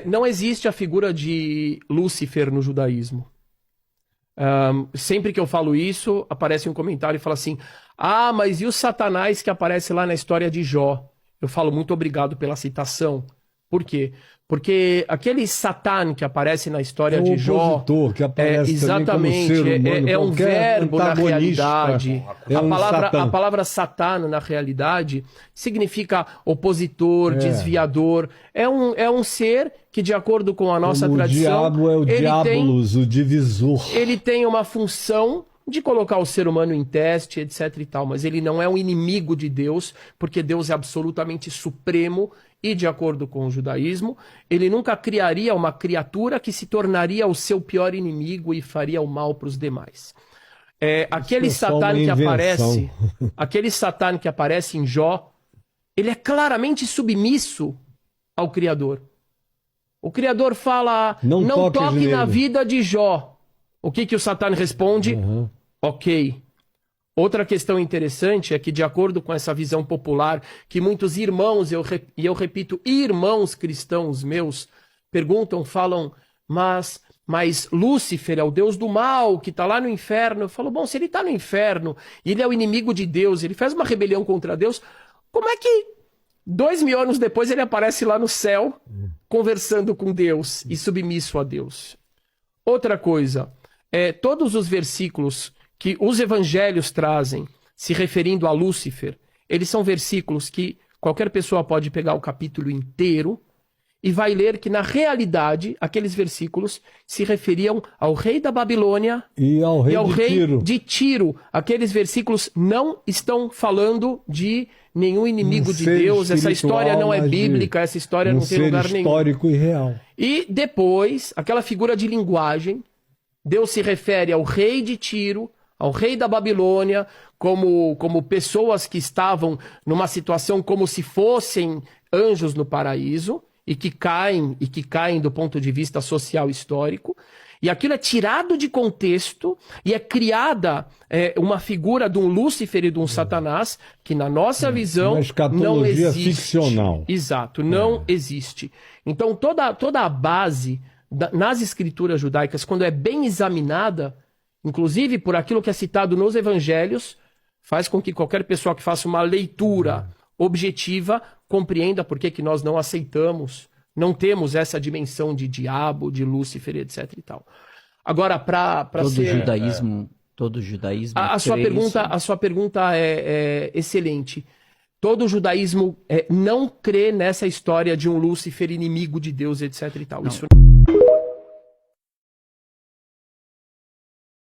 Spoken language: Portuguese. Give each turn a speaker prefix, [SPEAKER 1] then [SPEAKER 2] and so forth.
[SPEAKER 1] Não existe a figura de Lúcifer no judaísmo. Sempre que eu falo isso, aparece um comentário e fala assim: ah, mas e o Satanás que aparece lá na história de Jó? Eu falo muito obrigado pela citação. Por quê? Porque aquele Satã que aparece na história de Jó,
[SPEAKER 2] que aparece
[SPEAKER 1] exatamente,
[SPEAKER 2] como ser humano,
[SPEAKER 1] é um verbo na realidade. A
[SPEAKER 2] Satã.
[SPEAKER 1] palavra Satã na realidade significa opositor, desviador. É um ser que, de acordo com a nossa tradição,
[SPEAKER 2] o diabo é o diabolos, o divisor.
[SPEAKER 1] Ele tem uma função de colocar o ser humano em teste, etc e tal, mas ele não é um inimigo de Deus, porque Deus é absolutamente supremo e, de acordo com o judaísmo, ele nunca criaria uma criatura que se tornaria o seu pior inimigo e faria o mal para os demais. Aquele Satã que aparece em Jó, ele é claramente submisso ao Criador. O Criador fala, não toque na vida de Jó. O que o Satã responde? Ok. Outra questão interessante é que, de acordo com essa visão popular, que muitos irmãos, e eu repito, irmãos cristãos meus, perguntam, falam, mas Lúcifer é o Deus do mal, que está lá no inferno. Eu falo, bom, se ele está no inferno, e ele é o inimigo de Deus, ele faz uma rebelião contra Deus, como é que 2000 anos depois ele aparece lá no céu, conversando com Deus e submisso a Deus? Outra coisa, todos os versículos que os evangelhos trazem, se referindo a Lúcifer, eles são versículos que qualquer pessoa pode pegar o capítulo inteiro e vai ler que, na realidade, aqueles versículos se referiam ao rei da Babilônia
[SPEAKER 2] e ao rei
[SPEAKER 1] de Tiro. Aqueles versículos não estão falando de nenhum inimigo de Deus. Essa história não é bíblica, essa história não tem lugar nenhum.
[SPEAKER 2] Histórico e real.
[SPEAKER 1] E depois, aquela figura de linguagem, Deus se refere ao rei de Tiro, ao rei da Babilônia, como pessoas que estavam numa situação como se fossem anjos no paraíso, e que caem do ponto de vista social histórico. E aquilo é tirado de contexto e é criada uma figura de um Lúcifer e de um Satanás que, na nossa visão,
[SPEAKER 2] uma escatologia
[SPEAKER 1] não existe.
[SPEAKER 2] Ficcional.
[SPEAKER 1] Exato, não existe. Então, toda a base nas escrituras judaicas, quando é bem examinada, inclusive por aquilo que é citado nos evangelhos, faz com que qualquer pessoa que faça uma leitura objetiva compreenda por que nós não aceitamos, não temos essa dimensão de diabo, de Lúcifer, etc e tal. Agora, para ser...
[SPEAKER 3] Todo judaísmo
[SPEAKER 1] a sua pergunta é excelente. Todo judaísmo não crê nessa história de um Lúcifer inimigo de Deus, etc e tal. Isso